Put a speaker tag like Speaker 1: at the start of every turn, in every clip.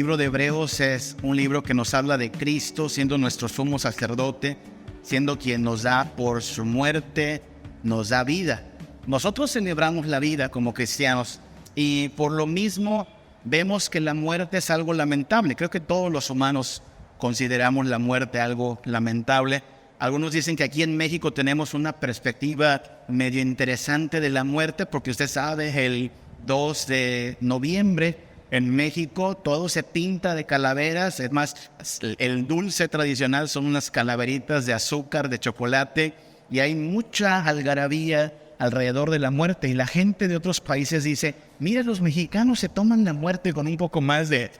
Speaker 1: libro de Hebreos es un libro que nos habla de Cristo siendo nuestro sumo sacerdote, siendo quien nos da por su muerte, nos da vida. Nosotros celebramos la vida como cristianos y por lo mismo vemos que la muerte es algo lamentable. Creo que todos los humanos consideramos la muerte algo lamentable. Algunos dicen que aquí en México tenemos una perspectiva medio interesante de la muerte porque usted sabe, el 2 de noviembre en México todo se pinta de calaveras. Es más, el dulce tradicional son unas calaveritas de azúcar, de chocolate, y hay mucha algarabía alrededor de la muerte. Y la gente de otros países dice, mira, los mexicanos se toman la muerte con un poco más de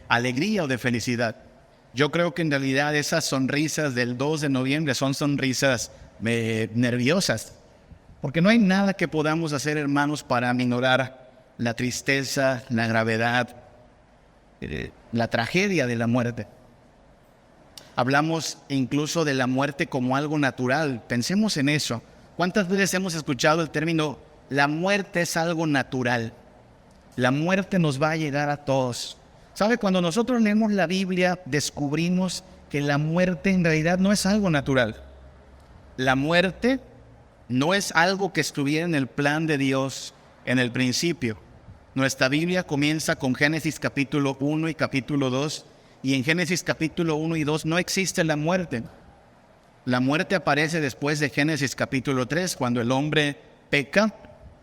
Speaker 1: alegría o de felicidad. Yo creo que en realidad esas sonrisas del 2 de noviembre son sonrisas nerviosas, porque no hay nada que podamos hacer, hermanos, para aminorar la tristeza, la gravedad, la tragedia de la muerte. Hablamos incluso de la muerte como algo natural. Pensemos en eso. ¿Cuántas veces hemos escuchado el término, la muerte es algo natural? La muerte nos va a llegar a todos. ¿Sabe? Cuando nosotros leemos la Biblia, descubrimos que la muerte en realidad no es algo natural. La muerte no es algo que estuviera en el plan de Dios en el principio. Nuestra Biblia comienza con Génesis capítulo 1 y capítulo 2, y en Génesis capítulo 1 y 2 no existe la muerte. La muerte aparece después de Génesis capítulo 3, cuando el hombre peca,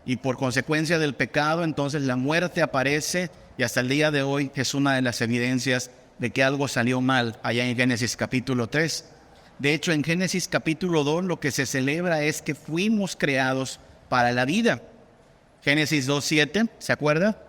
Speaker 1: y por consecuencia del pecado, entonces la muerte aparece, y hasta el día de hoy es una de las evidencias de que algo salió mal allá en Génesis capítulo 3. De hecho, en Génesis capítulo 2 lo que se celebra es que fuimos creados para la vida. Génesis 2:7, ¿se acuerda?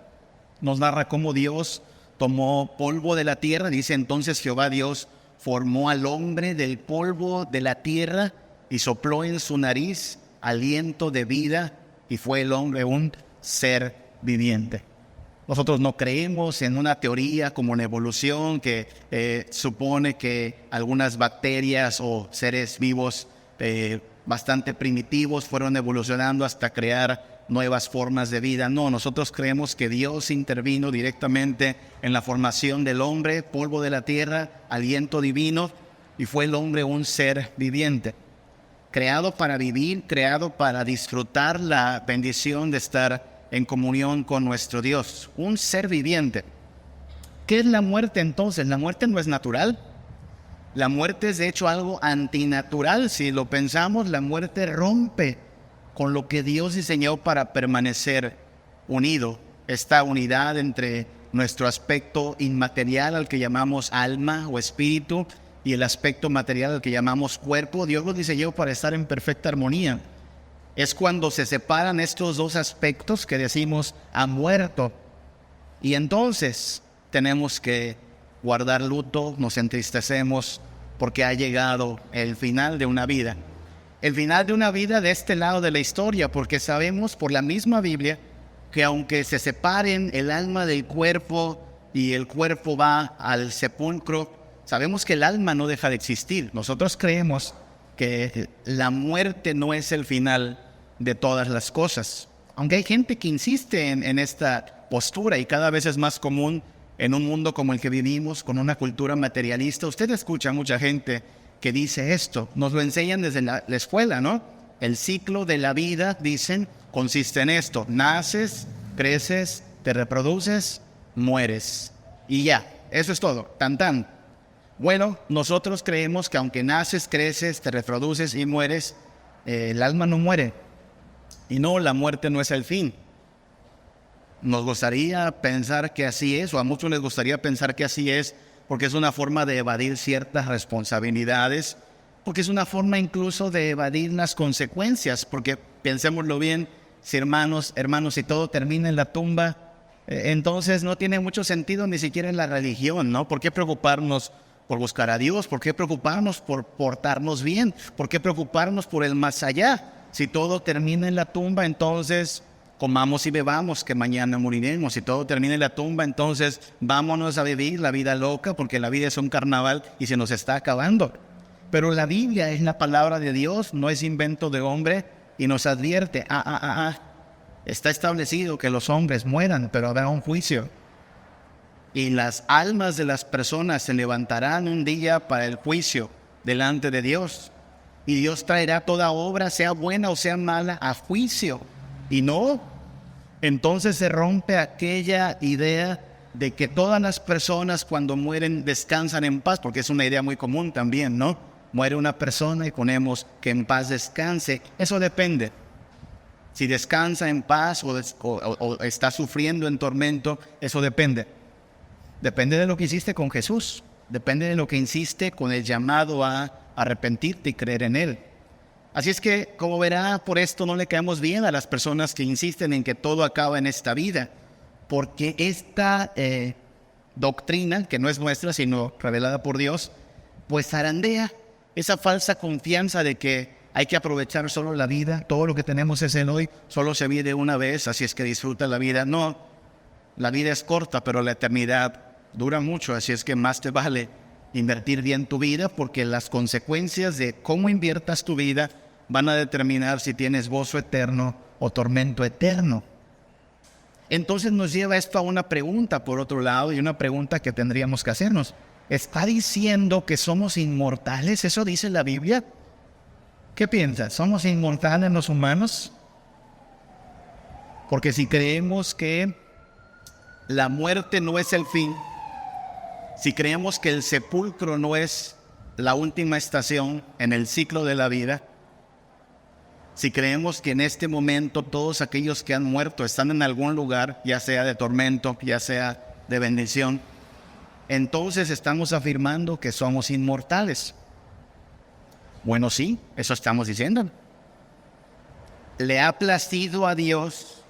Speaker 1: Nos narra cómo Dios tomó polvo de la tierra. Dice, entonces Jehová Dios formó al hombre del polvo de la tierra y sopló en su nariz aliento de vida, y fue el hombre un ser viviente. Nosotros no creemos en una teoría como la evolución que supone que algunas bacterias o seres vivos bastante primitivos fueron evolucionando hasta crear nuevas formas de vida. No, nosotros creemos que Dios intervino directamente en la formación del hombre, polvo de la tierra, aliento divino, y fue el hombre un ser viviente, creado para vivir, creado para disfrutar la bendición de estar en comunión con nuestro Dios, un ser viviente. ¿Qué es la muerte entonces? La muerte no es natural. La muerte es de hecho algo antinatural. Si lo pensamos, la muerte rompe con lo que Dios diseñó para permanecer unido. Esta unidad entre nuestro aspecto inmaterial, al que llamamos alma o espíritu, y el aspecto material, al que llamamos cuerpo, Dios lo diseñó para estar en perfecta armonía. Es cuando se separan estos dos aspectos que decimos, ha muerto. Y entonces tenemos que guardar luto, nos entristecemos porque ha llegado el final de una vida. El final de una vida de este lado de la historia, porque sabemos por la misma Biblia que aunque se separen el alma del cuerpo y el cuerpo va al sepulcro, sabemos que el alma no deja de existir. Nosotros creemos que la muerte no es el final de todas las cosas. Aunque hay gente que insiste en esta postura, y cada vez es más común en un mundo como el que vivimos, con una cultura materialista. Usted escucha a mucha gente que dice esto. Nos lo enseñan desde la escuela, ¿no? El ciclo de la vida, dicen, consiste en esto: naces, creces, te reproduces, mueres. Y ya, eso es todo, tan tan. Bueno, nosotros creemos que aunque naces, creces, te reproduces y mueres, el alma no muere. Y no, la muerte no es el fin. Nos gustaría pensar que así es, o a muchos les gustaría pensar que así es, porque es una forma de evadir ciertas responsabilidades, porque es una forma incluso de evadir las consecuencias, porque pensémoslo bien, si hermanos, si todo termina en la tumba, entonces no tiene mucho sentido ni siquiera en la religión, ¿no? ¿Por qué preocuparnos por buscar a Dios? ¿Por qué preocuparnos por portarnos bien? ¿Por qué preocuparnos por el más allá? Si todo termina en la tumba, entonces comamos y bebamos, que mañana moriremos. Si todo termina en la tumba, entonces vámonos a vivir la vida loca, porque la vida es un carnaval y se nos está acabando. Pero la Biblia es la palabra de Dios, no es invento de hombre, y nos advierte, está establecido que los hombres mueran, pero habrá un juicio. y las almas de las personas se levantarán un día para el juicio delante de Dios. Y Dios traerá toda obra, sea buena o sea mala, a juicio. Y no, entonces se rompe aquella idea de que todas las personas cuando mueren descansan en paz, porque es una idea muy común también, ¿no? Muere una persona y ponemos que en paz descanse. Eso depende. Si descansa en paz o está sufriendo en tormento, eso depende. Depende de lo que hiciste con Jesús. Depende de lo que hiciste con el llamado a arrepentirte y creer en Él. Así es que, como verá, por esto no le caemos bien a las personas que insisten en que todo acaba en esta vida. Porque esta doctrina, que no es nuestra, sino revelada por Dios, pues zarandea esa falsa confianza de que hay que aprovechar solo la vida, todo lo que tenemos es en hoy, solo se vive una vez, así es que disfruta la vida. No, la vida es corta, pero la eternidad dura mucho, así es que más te vale invertir bien tu vida, porque las consecuencias de cómo inviertas tu vida van a determinar si tienes gozo eterno o tormento eterno. Entonces nos lleva esto a una pregunta, por otro lado, y una pregunta que tendríamos que hacernos. ¿Está diciendo que somos inmortales? ¿Eso dice la Biblia? ¿Qué piensas? ¿Somos inmortales los humanos? Porque si creemos que la muerte no es el fin, si creemos que el sepulcro no es la última estación en el ciclo de la vida, si creemos que en este momento todos aquellos que han muerto están en algún lugar, ya sea de tormento, ya sea de bendición, entonces estamos afirmando que somos inmortales. Bueno, sí, eso estamos diciendo. Le ha placido a Dios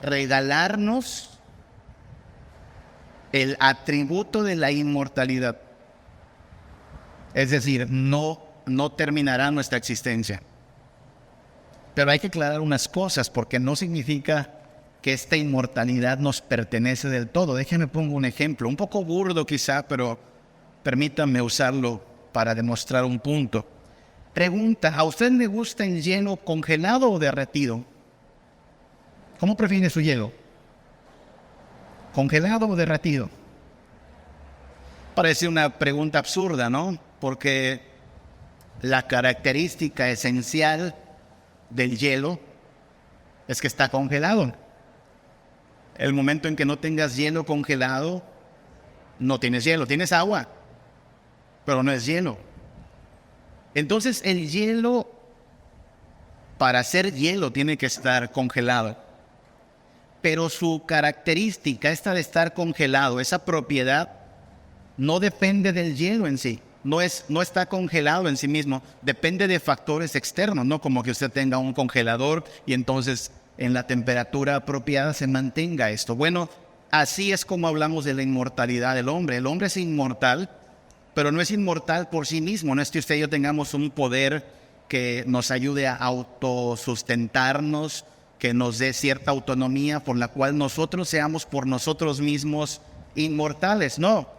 Speaker 1: regalarnos el atributo de la inmortalidad. Es decir, no terminará nuestra existencia. Pero hay que aclarar unas cosas, porque no significa que esta inmortalidad nos pertenece del todo. Déjenme pongo un ejemplo, un poco burdo quizá, pero permítanme usarlo para demostrar un punto. Pregunta, ¿a usted le gusta el hielo congelado o derretido? ¿Cómo prefiere su hielo? ¿Congelado o derretido? Parece una pregunta absurda, ¿no? Porque la característica esencial del hielo es que está congelado. El momento en que no tengas hielo congelado, no tienes hielo, tienes agua, pero no es hielo. Entonces el hielo, para ser hielo, tiene que estar congelado. Pero su característica, esta de estar congelado, esa propiedad, no depende del hielo en sí. No está congelado en sí mismo, depende de factores externos, no como que usted tenga un congelador y entonces en la temperatura apropiada se mantenga esto. Bueno, así es como hablamos de la inmortalidad del hombre. El hombre es inmortal, pero no es inmortal por sí mismo. No es que usted y yo tengamos un poder que nos ayude a autosustentarnos, que nos dé cierta autonomía por la cual nosotros seamos por nosotros mismos inmortales. No,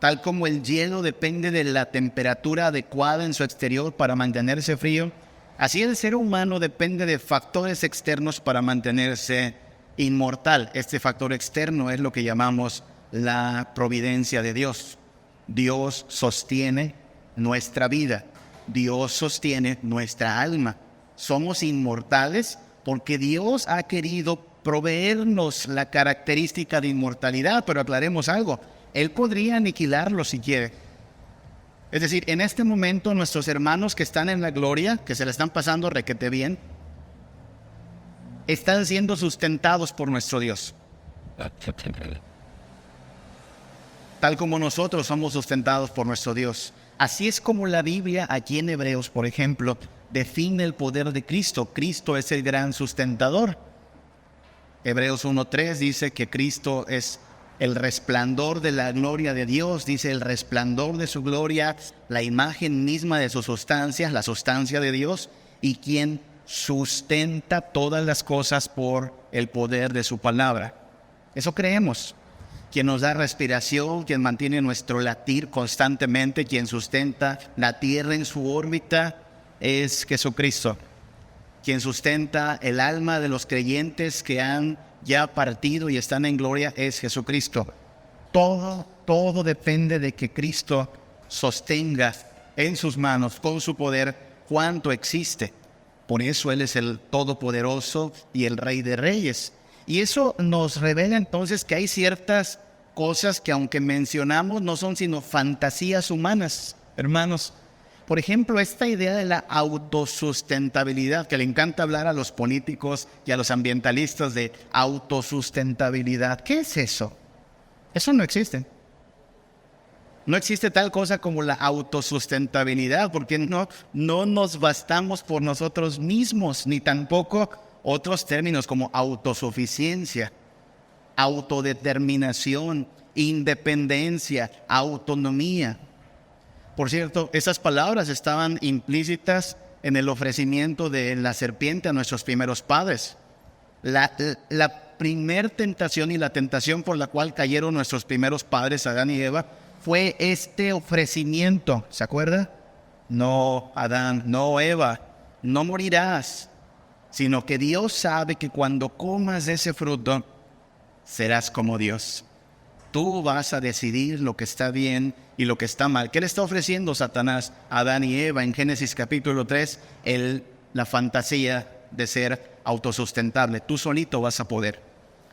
Speaker 1: tal como el hielo depende de la temperatura adecuada en su exterior para mantenerse frío, así el ser humano depende de factores externos para mantenerse inmortal. Este factor externo es lo que llamamos la providencia de Dios. Dios sostiene nuestra vida. Dios sostiene nuestra alma. Somos inmortales porque Dios ha querido proveernos la característica de inmortalidad, pero aclaremos algo. Él podría aniquilarlo si quiere. Es decir, en este momento nuestros hermanos que están en la gloria, que se la están pasando requete bien, están siendo sustentados por nuestro Dios. Tal como nosotros somos sustentados por nuestro Dios. Así es como la Biblia, aquí en Hebreos, por ejemplo, define el poder de Cristo. Cristo es el gran sustentador. Hebreos 1:3 dice que Cristo es el resplandor de la gloria de Dios, dice el resplandor de su gloria, la imagen misma de su sustancia, la sustancia de Dios, y quien sustenta todas las cosas por el poder de su palabra. Eso creemos. Quien nos da respiración, quien mantiene nuestro latir constantemente, quien sustenta la tierra en su órbita, es Jesucristo. Quien sustenta el alma de los creyentes que han ya partido y están en gloria es Jesucristo. Todo depende de que Cristo sostenga en sus manos, con su poder, cuanto existe. Por eso Él es el Todopoderoso y el Rey de Reyes. Y eso nos revela entonces que hay ciertas cosas que, aunque mencionamos, no son sino fantasías humanas, hermanos. Por ejemplo, esta idea de la autosustentabilidad, que le encanta hablar a los políticos y a los ambientalistas de autosustentabilidad. ¿Qué es eso? Eso no existe. No existe tal cosa como la autosustentabilidad, porque no nos bastamos por nosotros mismos, ni tampoco otros términos como autosuficiencia, autodeterminación, independencia, autonomía. Por cierto, esas palabras estaban implícitas en el ofrecimiento de la serpiente a nuestros primeros padres. La primer tentación y la tentación por la cual cayeron nuestros primeros padres, Adán y Eva, fue este ofrecimiento. ¿Se acuerda? No, Adán, no, Eva, no morirás, sino que Dios sabe que cuando comas de ese fruto, serás como Dios. Tú vas a decidir lo que está bien y lo que está mal. ¿Qué le está ofreciendo Satanás a Adán y Eva en Génesis capítulo 3? La fantasía de ser autosustentable. Tú solito vas a poder.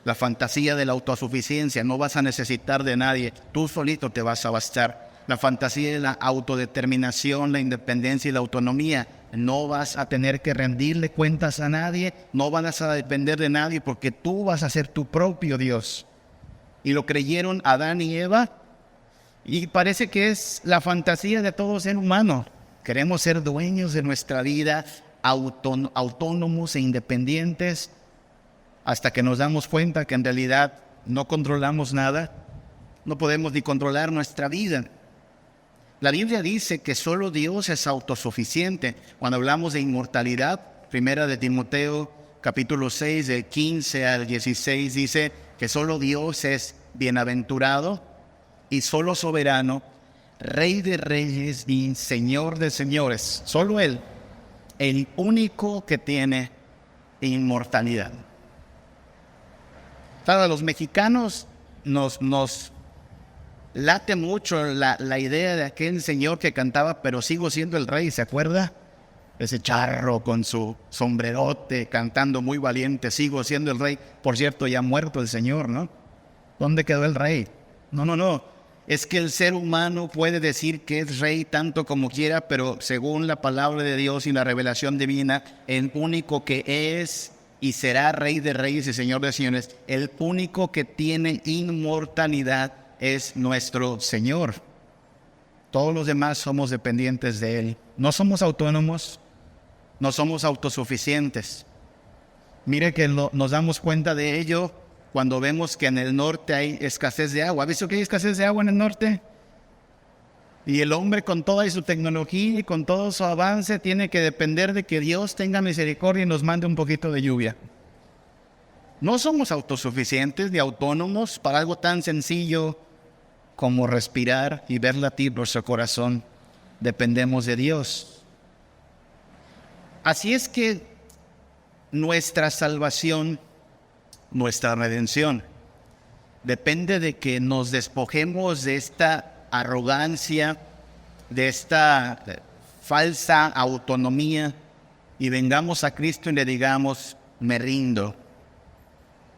Speaker 1: La fantasía de la autosuficiencia. No vas a necesitar de nadie. Tú solito te vas a bastar. La fantasía de la autodeterminación, la independencia y la autonomía. No vas a tener que rendirle cuentas a nadie. No vas a depender de nadie porque tú vas a ser tu propio Dios. Y lo creyeron Adán y Eva. Y parece que es la fantasía de todo ser humano. Queremos ser dueños de nuestra vida, autónomos e independientes, hasta que nos damos cuenta que en realidad no controlamos nada. No podemos ni controlar nuestra vida. La Biblia dice que solo Dios es autosuficiente. Cuando hablamos de inmortalidad, primera de Timoteo, capítulo 6, de 15 al 16, dice que solo Dios es bienaventurado y solo soberano, Rey de reyes y Señor de señores. Solo Él, el único que tiene inmortalidad. Para los mexicanos nos late mucho la idea de aquel señor que cantaba "Pero sigo siendo el rey", ¿se acuerda? Ese charro con su sombrerote cantando muy valiente, "Sigo siendo el rey". Por cierto, ya muerto el señor, ¿no? ¿Dónde quedó el rey? No. Es que el ser humano puede decir que es rey tanto como quiera, pero según la palabra de Dios y la revelación divina, el único que es y será Rey de reyes y Señor de señores, el único que tiene inmortalidad es nuestro Señor. Todos los demás somos dependientes de Él. No somos autónomos, no somos autosuficientes. Mire que nos damos cuenta de ello cuando vemos que en el norte hay escasez de agua. ¿Ha visto que hay escasez de agua en el norte? Y el hombre, con toda su tecnología y con todo su avance, tiene que depender de que Dios tenga misericordia y nos mande un poquito de lluvia. No somos autosuficientes ni autónomos para algo tan sencillo como respirar y ver latir nuestro corazón. Dependemos de Dios. Así es que nuestra salvación, nuestra redención, depende de que nos despojemos de esta arrogancia, de esta falsa autonomía y vengamos a Cristo y le digamos: "Me rindo".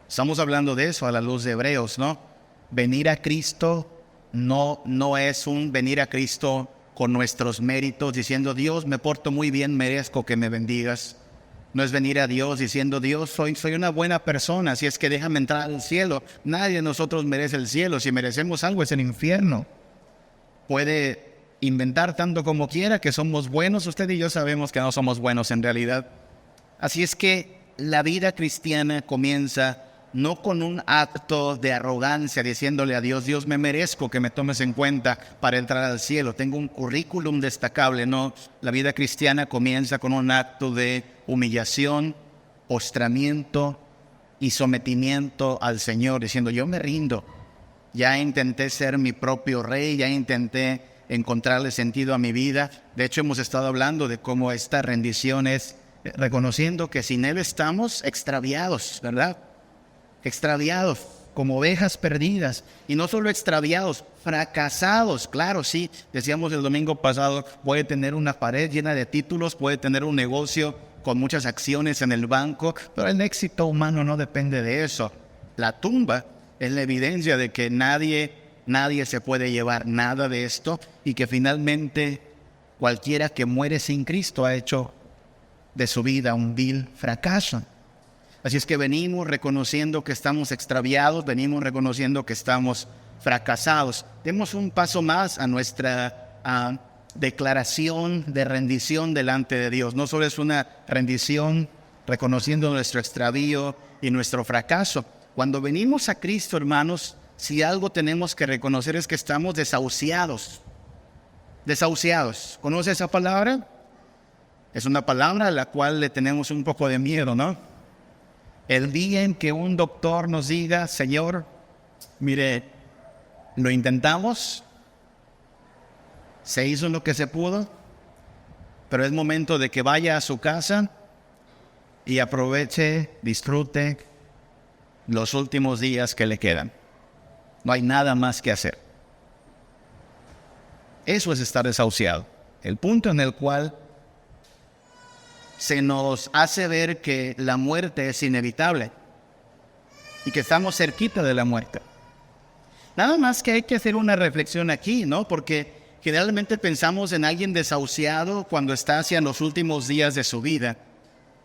Speaker 1: Estamos hablando de eso a la luz de Hebreos, ¿no? Venir a Cristo no es un venir a Cristo con nuestros méritos, diciendo: "Dios, me porto muy bien, merezco que me bendigas". No es venir a Dios diciendo: "Dios, soy una buena persona, así es que déjame entrar al cielo". Nadie de nosotros merece el cielo. Si merecemos algo es el infierno. Puede inventar tanto como quiera que somos buenos. Usted y yo sabemos que no somos buenos en realidad. Así es que la vida cristiana comienza no con un acto de arrogancia diciéndole a Dios: "Dios, me merezco que me tomes en cuenta para entrar al cielo, tengo un currículum destacable". No, la vida cristiana comienza con un acto de humillación, postramiento y sometimiento al Señor, diciendo: "Yo me rindo. Ya intenté ser mi propio rey, ya intenté encontrarle sentido a mi vida". De hecho, hemos estado hablando de cómo esta rendición es reconociendo que sin Él estamos extraviados, ¿verdad? Extraviados. como ovejas perdidas. Y no solo extraviados, fracasados. Claro, sí, decíamos el domingo pasado, puede tener una pared llena de títulos, puede tener un negocio con muchas acciones en el banco, pero el éxito humano no depende de eso. La tumba es la evidencia de que nadie se puede llevar nada de esto y que finalmente cualquiera que muere sin Cristo ha hecho de su vida un vil fracaso. Así es que venimos reconociendo que estamos extraviados, venimos reconociendo que estamos fracasados. Demos un paso más a nuestra declaración de rendición delante de Dios. No solo es una rendición reconociendo nuestro extravío y nuestro fracaso. Cuando venimos a Cristo, hermanos, si algo tenemos que reconocer es que estamos desahuciados. Desahuciados. ¿Conoce esa palabra? Es una palabra a la cual le tenemos un poco de miedo, ¿no? El día en que un doctor nos diga, Señor, mire, lo intentamos, se hizo lo que se pudo, pero es momento de que vaya a su casa y aproveche, disfrute los últimos días que le quedan. No hay nada más que hacer. Eso es estar desahuciado. El punto en el cual se nos hace ver que la muerte es inevitable y que estamos cerquita de la muerte. Nada más que hay que hacer una reflexión aquí, ¿no? Porque generalmente pensamos en alguien desahuciado cuando está hacia los últimos días de su vida.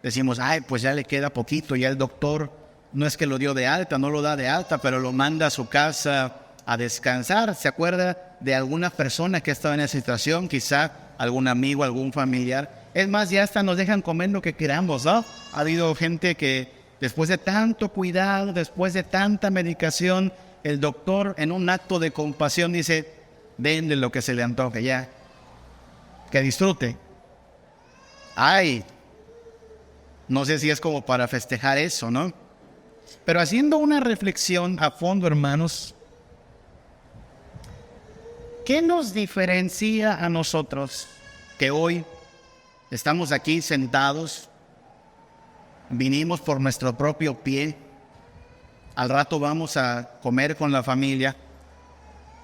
Speaker 1: Decimos, ay, pues ya le queda poquito, ya el doctor no es que lo dio de alta, no lo da de alta, pero lo manda a su casa a descansar. ¿Se acuerda de alguna persona que estaba en esa situación? Quizá algún amigo, algún familiar. Es más, ya hasta nos dejan comer lo que queramos, ¿no? Ha habido gente que después de tanto cuidado, después de tanta medicación, el doctor en un acto de compasión dice, denle lo que se le antoje ya, que disfrute. Ay, no sé si es como para festejar eso, ¿no? Pero haciendo una reflexión a fondo, hermanos, ¿qué nos diferencia a nosotros que hoy estamos aquí sentados, vinimos por nuestro propio pie, al rato vamos a comer con la familia,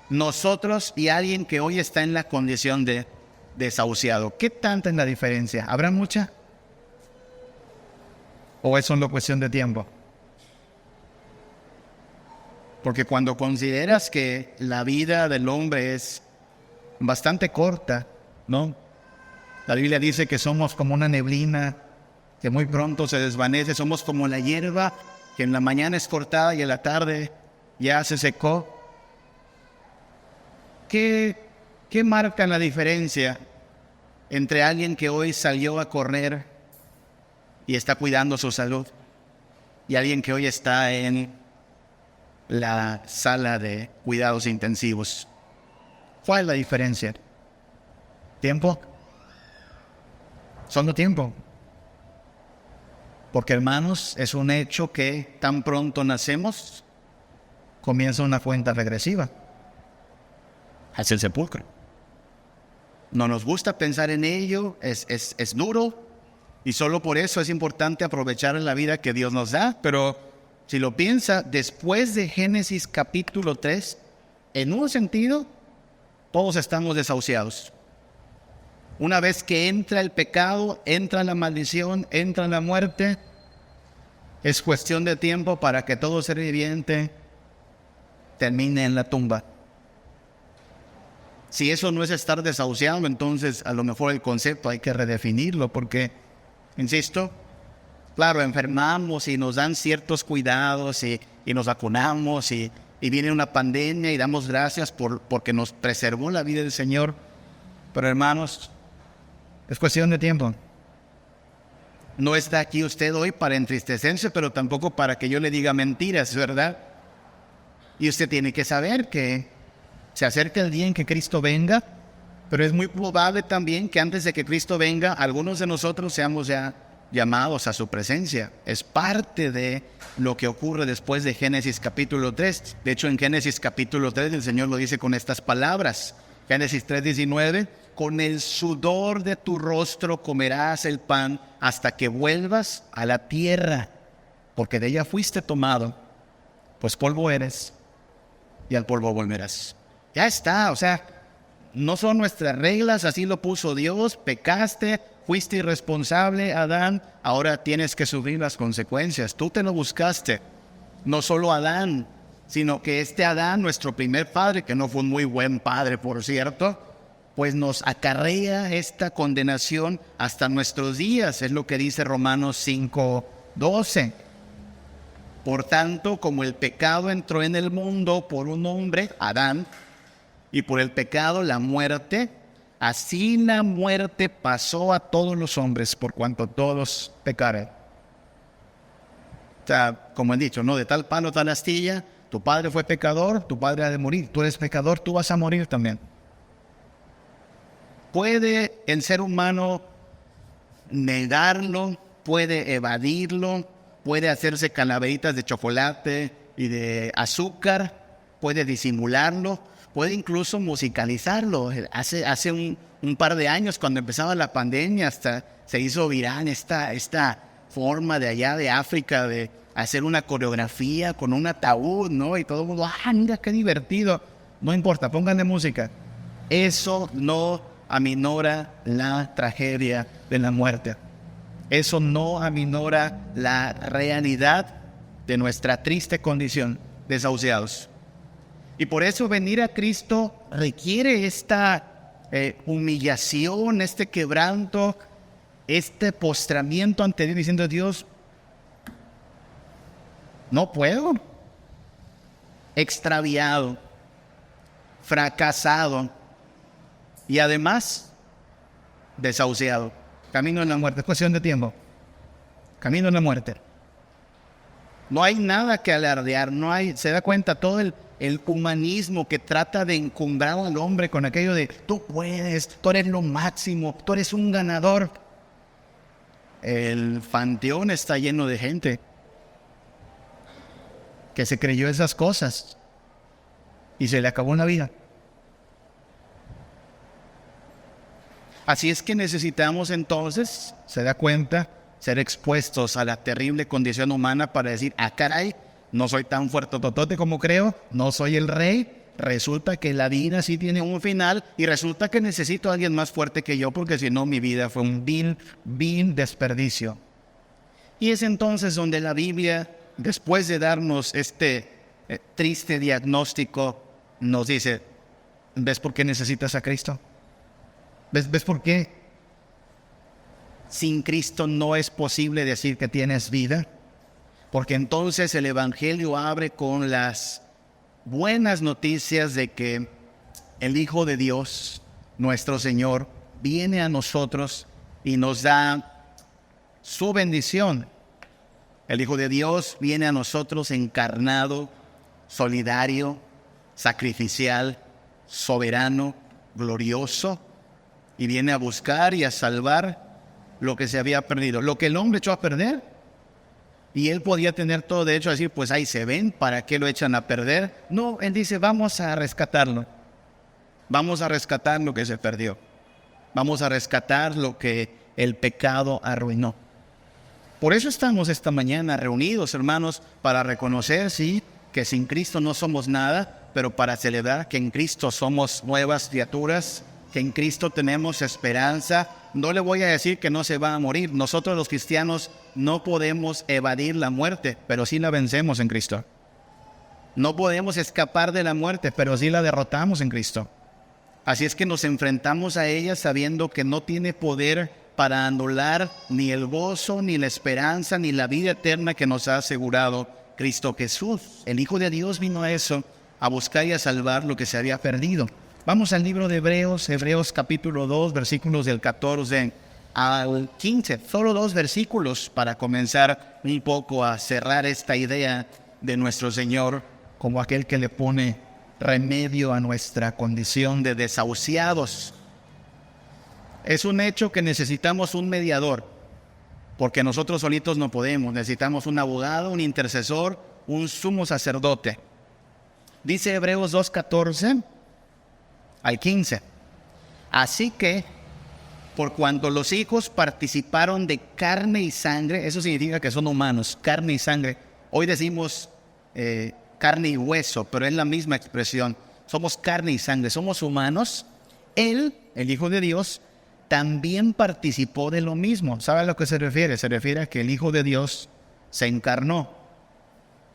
Speaker 1: nosotros y alguien que hoy está en la condición de desahuciado? ¿Qué tanta es la diferencia? ¿Habrá mucha? ¿O es solo cuestión de tiempo? Porque cuando consideras que la vida del hombre es bastante corta, ¿no? La Biblia dice que somos como una neblina que muy pronto se desvanece. Somos como la hierba que en la mañana es cortada y en la tarde ya se secó. ¿Qué marca la diferencia entre alguien que hoy salió a correr y está cuidando su salud y alguien que hoy está en la sala de cuidados intensivos? ¿Cuál es la diferencia? ¿Tiempo? Solo tiempo. Porque, hermanos, es un hecho que tan pronto nacemos, comienza una cuenta regresiva hacia el sepulcro. No nos gusta pensar en ello, es duro, y solo por eso es importante aprovechar la vida que Dios nos da. Pero si lo piensa, después de Génesis capítulo 3, en un sentido, todos estamos desahuciados. Una vez que entra el pecado, entra la maldición, entra la muerte, es cuestión de tiempo para que todo ser viviente termine en la tumba. Si eso no es estar desahuciado, entonces a lo mejor el concepto hay que redefinirlo, porque, insisto, claro, enfermamos y nos dan ciertos cuidados y nos vacunamos y viene una pandemia y damos gracias porque nos preservó la vida del Señor. Pero, hermanos, es cuestión de tiempo. No está aquí usted hoy para entristecerse, pero tampoco para que yo le diga mentiras, ¿verdad? Y usted tiene que saber que se acerca el día en que Cristo venga, pero es muy probable también que antes de que Cristo venga, algunos de nosotros seamos ya llamados a su presencia. Es parte de lo que ocurre después de Génesis capítulo 3. De hecho, en Génesis capítulo 3 el Señor lo dice con estas palabras. Génesis 3:19, con el sudor de tu rostro comerás el pan hasta que vuelvas a la tierra, porque de ella fuiste tomado, pues polvo eres y al polvo volverás. Ya está, o sea, no son nuestras reglas, así lo puso Dios, pecaste, fuiste irresponsable, Adán, ahora tienes que sufrir las consecuencias. Tú te lo buscaste, no solo Adán, sino que este Adán, nuestro primer padre, que no fue un muy buen padre, por cierto, pues nos acarrea esta condenación hasta nuestros días, es lo que dice Romanos 5:12. Por tanto, como el pecado entró en el mundo por un hombre, Adán, y por el pecado la muerte, así la muerte pasó a todos los hombres por cuanto todos pecaron. O sea, como he dicho, ¿no? De tal palo, tal astilla, tu padre fue pecador, tu padre ha de morir, tú eres pecador, tú vas a morir también. Puede el ser humano negarlo, puede evadirlo, puede hacerse calaveritas de chocolate y de azúcar, puede disimularlo, puede incluso musicalizarlo. Hace un par de años, cuando empezaba la pandemia, hasta se hizo viral esta forma de allá de África de hacer una coreografía con un ataúd, ¿no? Y todo el mundo, mira qué divertido. No importa, pónganle música. Eso no aminora la tragedia de la muerte. Eso no aminora la realidad de nuestra triste condición, desahuciados. Y por eso venir a Cristo requiere esta humillación, este quebranto, este postramiento ante Dios, diciendo: Dios, no puedo. Extraviado, fracasado y además desahuciado. Camino en la muerte, es cuestión de tiempo. Camino en la muerte. No hay nada que alardear, se da cuenta todo el humanismo que trata de encumbrar al hombre con aquello de tú puedes, tú eres lo máximo, tú eres un ganador. El panteón está lleno de gente que se creyó esas cosas y se le acabó la vida. Así es que necesitamos entonces, se da cuenta, ser expuestos a la terrible condición humana para decir: caray, no soy tan fuertototote como creo, no soy el rey, resulta que la vida sí tiene un final y resulta que necesito a alguien más fuerte que yo porque si no mi vida fue un vil desperdicio. Y es entonces donde la Biblia, después de darnos este triste diagnóstico, nos dice: ¿ves por qué necesitas a Cristo? ¿Ves por qué? Sin Cristo no es posible decir que tienes vida, porque entonces el Evangelio abre con las buenas noticias de que el Hijo de Dios, nuestro Señor, viene a nosotros y nos da su bendición. El Hijo de Dios viene a nosotros encarnado, solidario, sacrificial, soberano, glorioso, y viene a buscar y a salvar lo que se había perdido, lo que el hombre echó a perder. Y él podía tener todo derecho a decir: pues ahí se ven, ¿para qué lo echan a perder? No, él dice: vamos a rescatarlo. Vamos a rescatar lo que se perdió. Vamos a rescatar lo que el pecado arruinó. Por eso estamos esta mañana reunidos, hermanos, para reconocer, sí, que sin Cristo no somos nada, pero para celebrar que en Cristo somos nuevas criaturas, que en Cristo tenemos esperanza. No le voy a decir que no se va a morir. Nosotros los cristianos no podemos evadir la muerte, pero sí la vencemos en Cristo. No podemos escapar de la muerte, pero sí la derrotamos en Cristo. Así es que nos enfrentamos a ella sabiendo que no tiene poder para anular ni el gozo, ni la esperanza, ni la vida eterna que nos ha asegurado Cristo Jesús. El Hijo de Dios vino a eso, a buscar y a salvar lo que se había perdido. Vamos al libro de Hebreos capítulo 2, versículos del 14 al 15. Solo 2 versículos para comenzar un poco a cerrar esta idea de nuestro Señor como aquel que le pone remedio a nuestra condición de desahuciados. Es un hecho que necesitamos un mediador, porque nosotros solitos no podemos. Necesitamos un abogado, un intercesor, un sumo sacerdote. Dice Hebreos 2:14 al 15. Así que, por cuanto los hijos participaron de carne y sangre, eso significa que son humanos, carne y sangre. Hoy decimos carne y hueso, pero es la misma expresión. Somos carne y sangre, somos humanos. Él, el Hijo de Dios, también participó de lo mismo. ¿Sabe a lo que se refiere? Se refiere a que el Hijo de Dios se encarnó.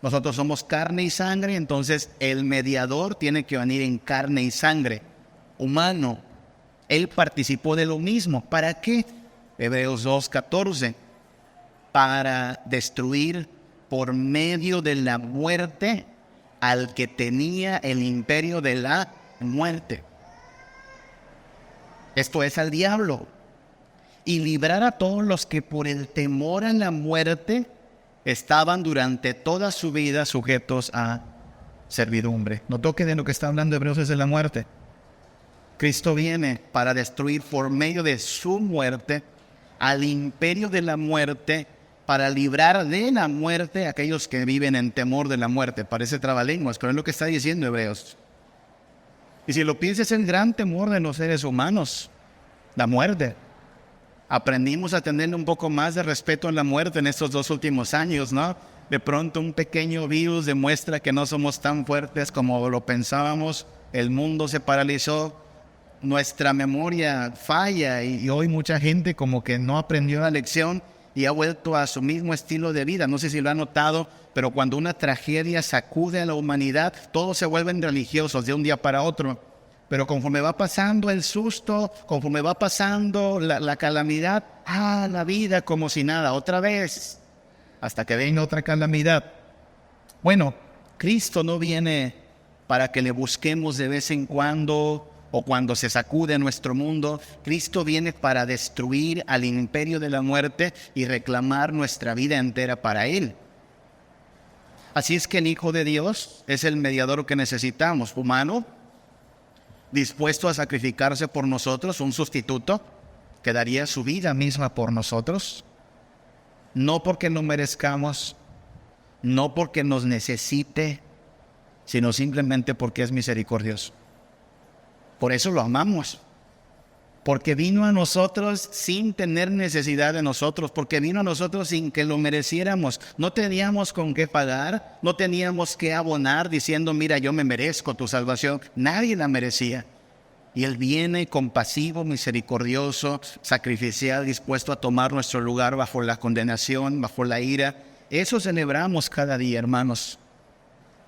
Speaker 1: Nosotros somos carne y sangre, entonces el mediador tiene que venir en carne y sangre, humano. Él participó de lo mismo. ¿Para qué? Hebreos 2:14. Para destruir por medio de la muerte al que tenía el imperio de la muerte. Esto es al diablo. Y librar a todos los que por el temor a la muerte estaban durante toda su vida sujetos a servidumbre. Notó que de lo que está hablando Hebreos es de la muerte. Cristo viene para destruir por medio de su muerte al imperio de la muerte, para librar de la muerte a aquellos que viven en temor de la muerte. Parece trabalenguas, pero es lo que está diciendo Hebreos. Y si lo piensas, es el gran temor de los seres humanos, la muerte. Aprendimos a tener un poco más de respeto a la muerte en estos 2 últimos años, ¿no? De pronto un pequeño virus demuestra que no somos tan fuertes como lo pensábamos. El mundo se paralizó, nuestra memoria falla y hoy mucha gente como que no aprendió la lección y ha vuelto a su mismo estilo de vida. No sé si lo han notado, pero cuando una tragedia sacude a la humanidad, todos se vuelven religiosos de un día para otro. Pero conforme va pasando el susto, conforme va pasando la calamidad, la vida como si nada, otra vez, hasta que venga otra calamidad. Bueno, Cristo no viene para que le busquemos de vez en cuando o cuando se sacude nuestro mundo. Cristo viene para destruir al imperio de la muerte y reclamar nuestra vida entera para Él. Así es que el Hijo de Dios es el mediador que necesitamos, humano, dispuesto a sacrificarse por nosotros, un sustituto que daría su vida misma por nosotros, no porque lo merezcamos, no porque nos necesite, sino simplemente porque es misericordioso. Por eso lo amamos, porque vino a nosotros sin tener necesidad de nosotros, porque vino a nosotros sin que lo mereciéramos. No teníamos con qué pagar, no teníamos que abonar diciendo, mira, yo me merezco tu salvación. Nadie la merecía. Y Él viene compasivo, misericordioso, sacrificial, dispuesto a tomar nuestro lugar bajo la condenación, bajo la ira. Eso celebramos cada día, hermanos.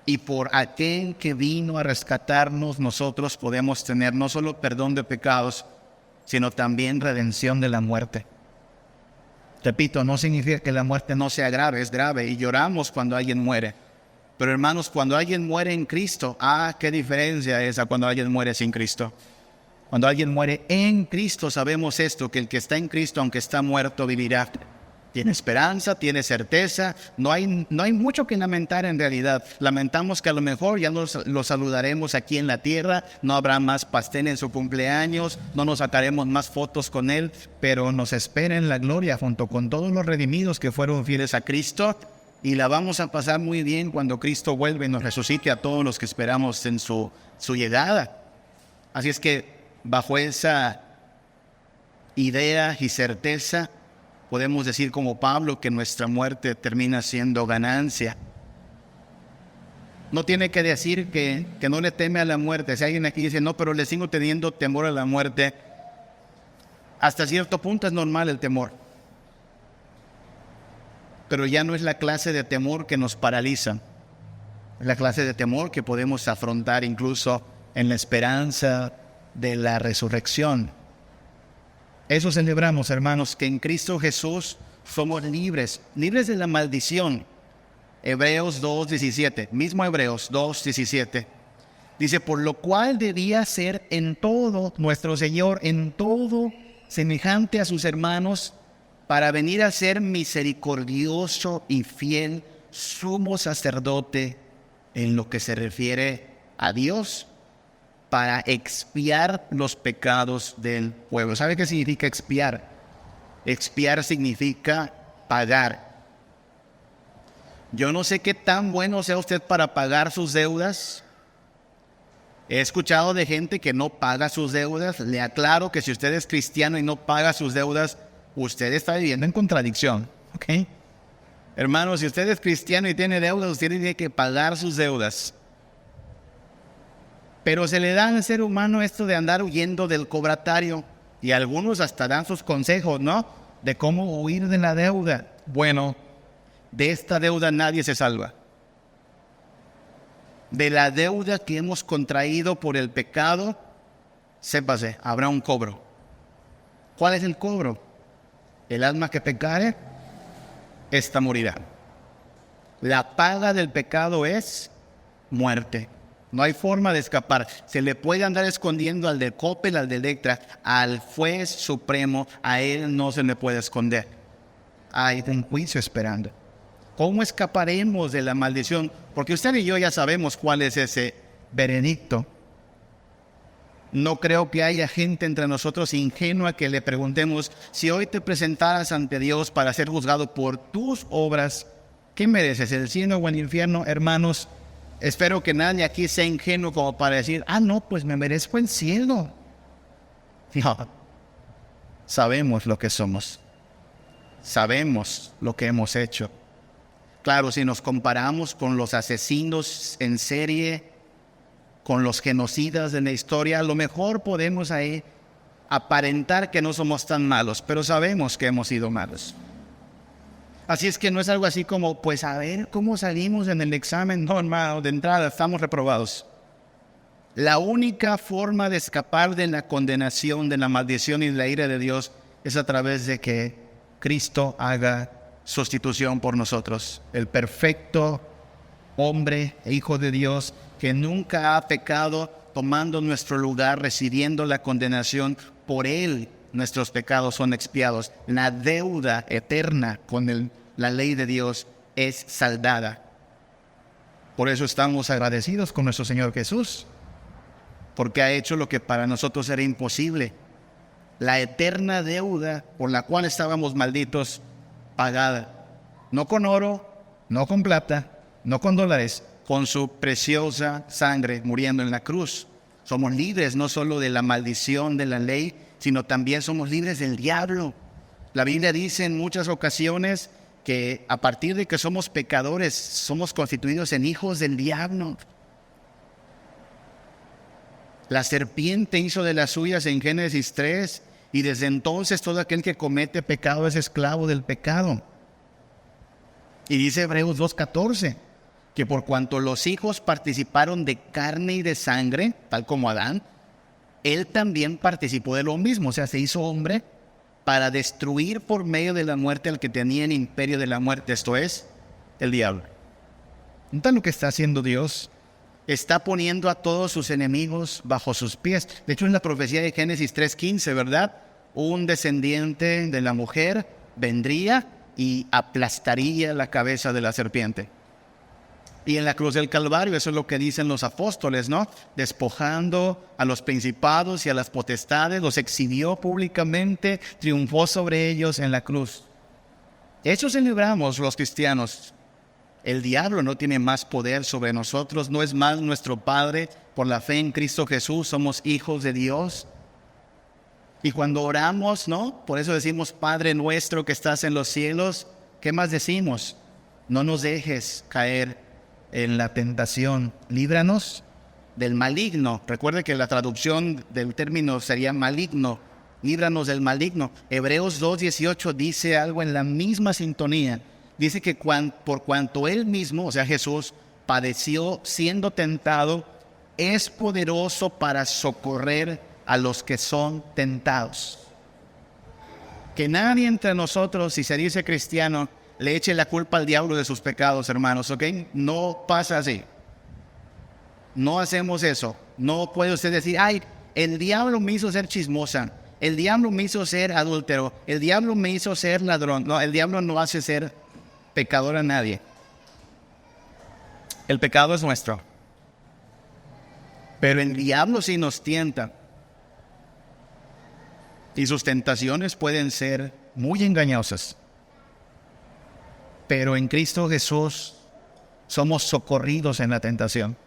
Speaker 1: Y por aquel que vino a rescatarnos, nosotros podemos tener no solo perdón de pecados, sino también redención de la muerte. Repito, no significa que la muerte no sea grave, es grave y lloramos cuando alguien muere. Pero hermanos, cuando alguien muere en Cristo, qué diferencia es a cuando alguien muere sin Cristo. Cuando alguien muere en Cristo, sabemos esto, que el que está en Cristo, aunque está muerto, vivirá. Tiene esperanza, tiene certeza, no hay mucho que lamentar en realidad. Lamentamos que a lo mejor ya lo saludaremos aquí en la tierra, no habrá más pastel en su cumpleaños, no nos sacaremos más fotos con Él, pero nos espera en la gloria junto con todos los redimidos que fueron fieles a Cristo, y la vamos a pasar muy bien cuando Cristo vuelve y nos resucite a todos los que esperamos en su llegada. Así es que bajo esa idea y certeza, podemos decir como Pablo que nuestra muerte termina siendo ganancia. No tiene que decir que no le teme a la muerte. Si alguien aquí dice, no, pero le sigo teniendo temor a la muerte, hasta cierto punto es normal el temor. Pero ya no es la clase de temor que nos paraliza. Es la clase de temor que podemos afrontar incluso en la esperanza de la resurrección. Eso celebramos, hermanos, que en Cristo Jesús somos libres de la maldición. Hebreos 2:17, mismo Hebreos 2:17, dice, por lo cual debía ser en todo nuestro Señor, en todo semejante a sus hermanos, para venir a ser misericordioso y fiel sumo sacerdote en lo que se refiere a Dios, para expiar los pecados del pueblo. ¿Sabe qué significa expiar? Expiar significa pagar. Yo no sé qué tan bueno sea usted para pagar sus deudas. He escuchado de gente que no paga sus deudas. Le aclaro que si usted es cristiano y no paga sus deudas, usted está viviendo en contradicción, ¿ok? Hermanos, si usted es cristiano y tiene deudas, usted tiene que pagar sus deudas. Pero se le da al ser humano esto de andar huyendo del cobratario. Y algunos hasta dan sus consejos, ¿no? De cómo huir de la deuda. Bueno, de esta deuda nadie se salva. De la deuda que hemos contraído por el pecado, sépase, habrá un cobro. ¿Cuál es el cobro? El alma que pecare, esta morirá. La paga del pecado es muerte. No hay forma de escapar. Se le puede andar escondiendo al del Coppel, al de Electra, al juez supremo, a él no se le puede esconder. Hay un juicio esperando. ¿Cómo escaparemos de la maldición? Porque usted y yo ya sabemos cuál es ese veredicto. No creo que haya gente entre nosotros ingenua que le preguntemos, si hoy te presentaras ante Dios para ser juzgado por tus obras, ¿qué mereces, el cielo o el infierno? Hermanos, espero que nadie aquí sea ingenuo como para decir, no, pues me merezco el cielo. No, sabemos lo que somos. Sabemos lo que hemos hecho. Claro, si nos comparamos con los asesinos en serie, con los genocidas de la historia, a lo mejor podemos ahí aparentar que no somos tan malos, pero sabemos que hemos sido malos. Así es que no es algo así como, pues a ver cómo salimos en el examen. No, hermano, de entrada estamos reprobados. La única forma de escapar de la condenación, de la maldición y de la ira de Dios es a través de que Cristo haga sustitución por nosotros. El perfecto hombre e hijo de Dios que nunca ha pecado, tomando nuestro lugar, recibiendo la condenación. Por Él nuestros pecados son expiados. La deuda eterna con la ley de Dios es saldada. Por eso estamos agradecidos con nuestro Señor Jesús, porque ha hecho lo que para nosotros era imposible. La eterna deuda por la cual estábamos malditos, pagada. No con oro, no con plata, no con dólares, con su preciosa sangre muriendo en la cruz. Somos libres no solo de la maldición de la ley, sino también somos libres del diablo. La Biblia dice en muchas ocasiones que a partir de que somos pecadores, somos constituidos en hijos del diablo. La serpiente hizo de las suyas en Génesis 3, y desde entonces todo aquel que comete pecado es esclavo del pecado. Y dice Hebreos 2:14, que por cuanto los hijos participaron de carne y de sangre, tal como Adán, él también participó de lo mismo, o sea, se hizo hombre para destruir por medio de la muerte al que tenía el imperio de la muerte, esto es, el diablo. ¿Entonces lo que está haciendo Dios? Está poniendo a todos sus enemigos bajo sus pies. De hecho, en la profecía de Génesis 3:15, ¿verdad? Un descendiente de la mujer vendría y aplastaría la cabeza de la serpiente. Y en la cruz del Calvario, eso es lo que dicen los apóstoles, ¿no? Despojando a los principados y a las potestades, los exhibió públicamente, triunfó sobre ellos en la cruz. Eso celebramos los cristianos. El diablo no tiene más poder sobre nosotros, no es más nuestro Padre. Por la fe en Cristo Jesús somos hijos de Dios. Y cuando oramos, ¿no? Por eso decimos, Padre nuestro que estás en los cielos, ¿qué más decimos? No nos dejes caer en la tentación, líbranos del maligno. Recuerde que la traducción del término sería maligno, líbranos del maligno. Hebreos 2:18 dice algo en la misma sintonía. Dice que por cuanto Él mismo, o sea Jesús, padeció siendo tentado, es poderoso para socorrer a los que son tentados. Que nadie entre nosotros, si se dice cristiano, le eche la culpa al diablo de sus pecados, hermanos, ¿ok? No pasa así. No hacemos eso. No puede usted decir, el diablo me hizo ser chismosa, el diablo me hizo ser adúltero, el diablo me hizo ser ladrón. No, el diablo no hace ser pecador a nadie. El pecado es nuestro. Pero el diablo sí nos tienta. Y sus tentaciones pueden ser muy engañosas. Pero en Cristo Jesús somos socorridos en la tentación.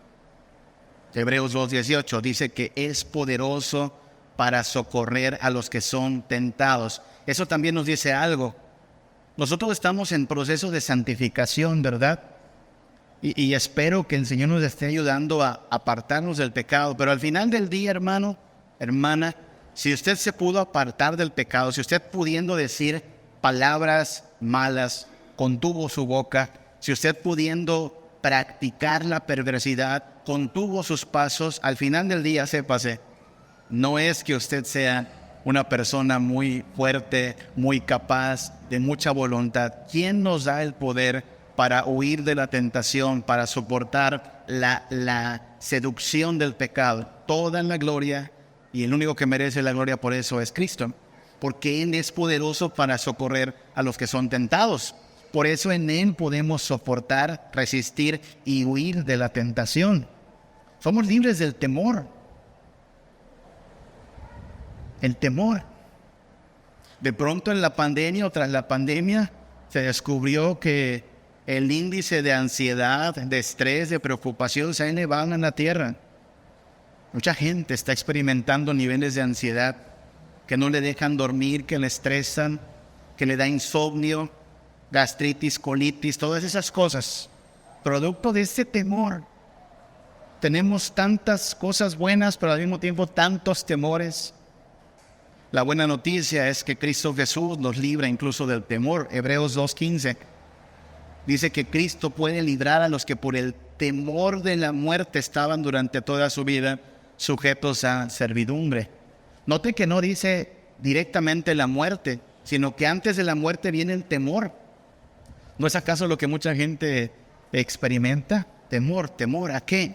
Speaker 1: Hebreos 2:18 dice que es poderoso para socorrer a los que son tentados. Eso también nos dice algo. Nosotros estamos en proceso de santificación, ¿verdad? Y espero que el Señor nos esté ayudando a apartarnos del pecado. Pero al final del día, hermano, hermana, si usted se pudo apartar del pecado, si usted pudiendo decir palabras malas, contuvo su boca, si usted pudiendo practicar la perversidad, contuvo sus pasos, al final del día, sépase, no es que usted sea una persona muy fuerte, muy capaz, de mucha voluntad. ¿Quién nos da el poder para huir de la tentación, para soportar la seducción del pecado? Toda la gloria, y el único que merece la gloria por eso es Cristo, porque Él es poderoso para socorrer a los que son tentados. Por eso en Él podemos soportar, resistir y huir de la tentación. Somos libres del temor. El temor. De pronto en la pandemia o tras la pandemia se descubrió que el índice de ansiedad, de estrés, de preocupación se ha elevado en la tierra. Mucha gente está experimentando niveles de ansiedad que no le dejan dormir, que le estresan, que le da insomnio, gastritis, colitis, todas esas cosas. Producto de ese temor. Tenemos tantas cosas buenas, pero al mismo tiempo tantos temores. La buena noticia es que Cristo Jesús nos libra incluso del temor. Hebreos 2:15 dice que Cristo puede librar a los que por el temor de la muerte estaban durante toda su vida sujetos a servidumbre. Note que no dice directamente la muerte, sino que antes de la muerte viene el temor. ¿No es acaso lo que mucha gente experimenta? Temor, ¿temor a qué?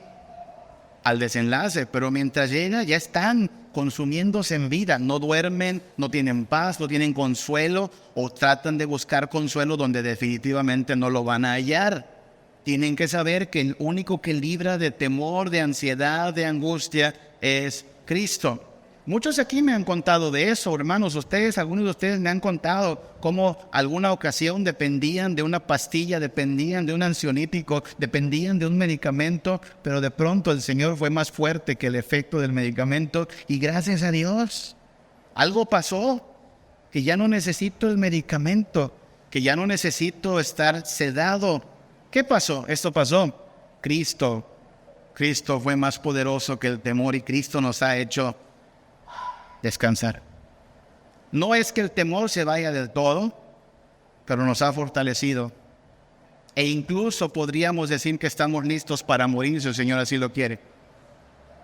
Speaker 1: Al desenlace, pero mientras llega ya están consumiéndose en vida, no duermen, no tienen paz, no tienen consuelo o tratan de buscar consuelo donde definitivamente no lo van a hallar. Tienen que saber que el único que libra de temor, de ansiedad, de angustia es Cristo. Muchos aquí me han contado de eso, hermanos. Algunos de ustedes me han contado cómo alguna ocasión dependían de una pastilla, dependían de un ansiolítico, dependían de un medicamento, pero de pronto el Señor fue más fuerte que el efecto del medicamento y gracias a Dios, algo pasó, que ya no necesito el medicamento, que ya no necesito estar sedado. ¿Qué pasó? Esto pasó. Cristo fue más poderoso que el temor y Cristo nos ha hecho descansar. No es que el temor se vaya del todo, pero nos ha fortalecido. E incluso podríamos decir que estamos listos para morir si el Señor así lo quiere.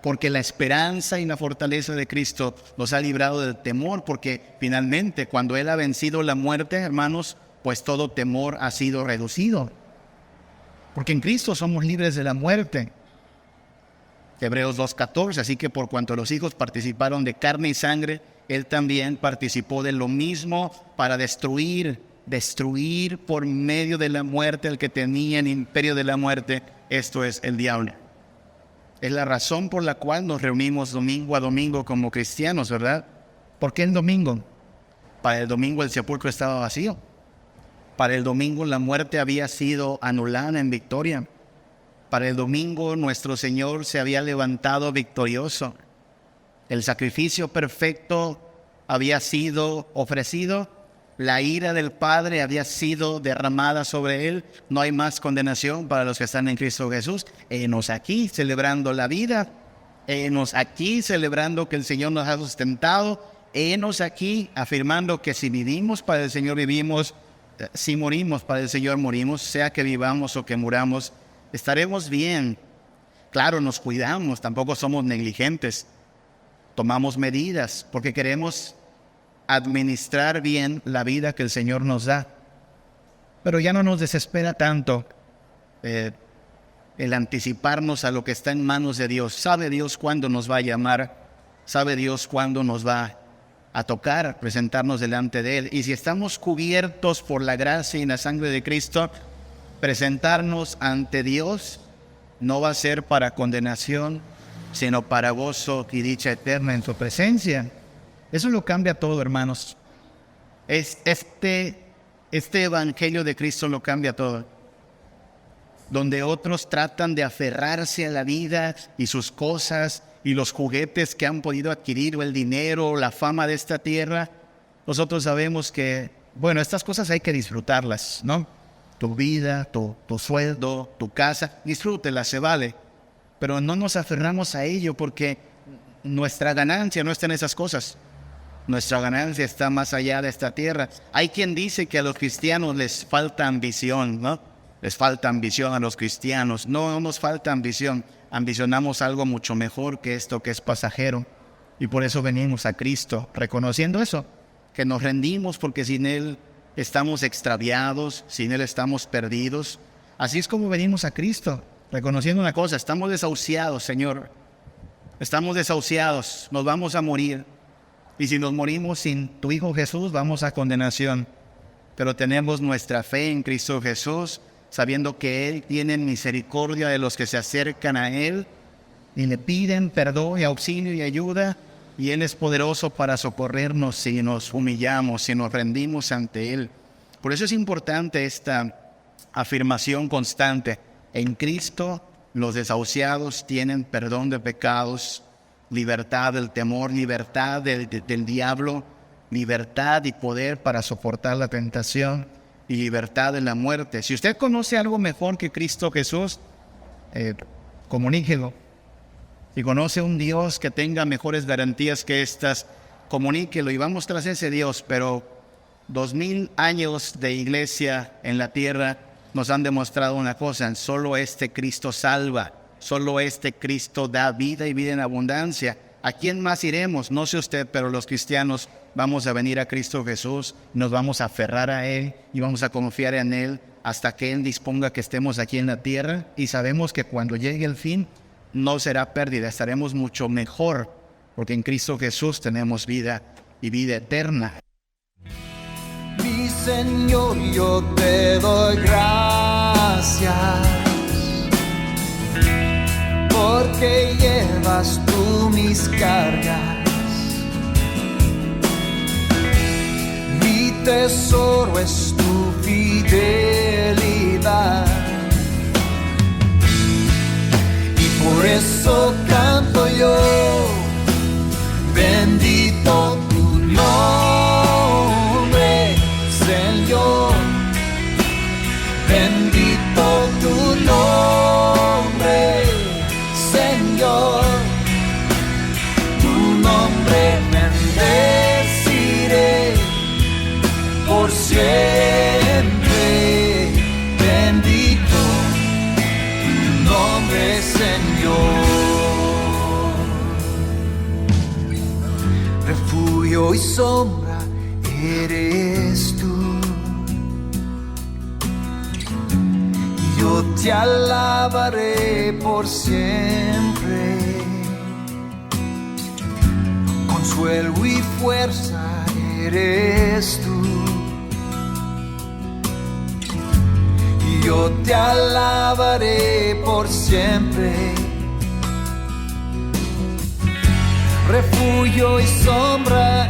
Speaker 1: Porque la esperanza y la fortaleza de Cristo nos ha librado del temor, porque finalmente cuando Él ha vencido la muerte, hermanos, pues todo temor ha sido reducido. Porque en Cristo somos libres de la muerte. Hebreos 2:14, así que por cuanto los hijos participaron de carne y sangre, Él también participó de lo mismo para destruir por medio de la muerte al que tenía el imperio de la muerte, esto es el diablo. Es la razón por la cual nos reunimos domingo a domingo como cristianos, ¿verdad? ¿Por qué el domingo? Para el domingo el sepulcro estaba vacío. Para el domingo la muerte había sido anulada en victoria. Para el domingo nuestro Señor se había levantado victorioso. El sacrificio perfecto había sido ofrecido. La ira del Padre había sido derramada sobre Él. No hay más condenación para los que están en Cristo Jesús. Henos aquí celebrando la vida. Henos aquí celebrando que el Señor nos ha sustentado. Henos aquí afirmando que si vivimos para el Señor vivimos. Si morimos para el Señor morimos. Sea que vivamos o que muramos, estaremos bien. Claro, nos cuidamos, tampoco somos negligentes. Tomamos medidas porque queremos administrar bien la vida que el Señor nos da. Pero ya no nos desespera tanto el anticiparnos a lo que está en manos de Dios. Sabe Dios cuándo nos va a llamar, sabe Dios cuándo nos va a tocar, presentarnos delante de Él. Y si estamos cubiertos por la gracia y la sangre de Cristo, presentarnos ante Dios no va a ser para condenación, sino para gozo y dicha eterna en su presencia. Eso lo cambia todo, hermanos. Este evangelio de Cristo lo cambia todo. Donde otros tratan de aferrarse a la vida y sus cosas y los juguetes que han podido adquirir, o el dinero, o la fama de esta tierra, nosotros sabemos que Bueno, estas cosas hay que disfrutarlas, ¿no? Tu vida, tu sueldo, tu casa, disfrútelas, se vale. Pero no nos aferramos a ello porque nuestra ganancia no está en esas cosas. Nuestra ganancia está más allá de esta tierra. Hay quien dice que a los cristianos les falta ambición, ¿no? Les falta ambición a los cristianos. No, no nos falta ambición. Ambicionamos algo mucho mejor que esto que es pasajero. Y por eso venimos a Cristo, reconociendo eso, que nos rendimos porque sin Él estamos extraviados, sin Él estamos perdidos. Así es como venimos a Cristo, reconociendo una cosa: estamos desahuciados, Señor. Estamos desahuciados, nos vamos a morir. Y si nos morimos sin tu Hijo Jesús, vamos a condenación. Pero tenemos nuestra fe en Cristo Jesús, sabiendo que Él tiene misericordia de los que se acercan a Él y le piden perdón y auxilio y ayuda. Y Él es poderoso para socorrernos si nos humillamos, si nos rendimos ante Él. Por eso es importante esta afirmación constante. En Cristo los desahuciados tienen perdón de pecados, libertad del temor, libertad del diablo, libertad y poder para soportar la tentación y libertad de la muerte. Si usted conoce algo mejor que Cristo Jesús, comuníquelo. Si conoce un Dios que tenga mejores garantías que estas, comuníquelo y vamos tras ese Dios. Pero 2000 años de iglesia en la tierra nos han demostrado una cosa: solo este Cristo salva. Solo este Cristo da vida y vida en abundancia. ¿A quién más iremos? No sé usted, pero los cristianos vamos a venir a Cristo Jesús, nos vamos a aferrar a Él y vamos a confiar en Él hasta que Él disponga que estemos aquí en la tierra. Y sabemos que cuando llegue el fin no será pérdida, estaremos mucho mejor, porque en Cristo Jesús tenemos vida y vida eterna.
Speaker 2: Mi Señor, yo te doy gracias, porque llevas tú mis cargas. Mi tesoro es tu fidelidad, y por eso canto yo, bendito tu nombre, Señor, bendito tu nombre, Señor, tu nombre bendeciré por siempre. Bendito tu nombre, Señor. Refugio y sombra eres tú, yo te alabaré por siempre. Consuelo y fuerza eres tú, y yo te alabaré por siempre. Refugio y sombra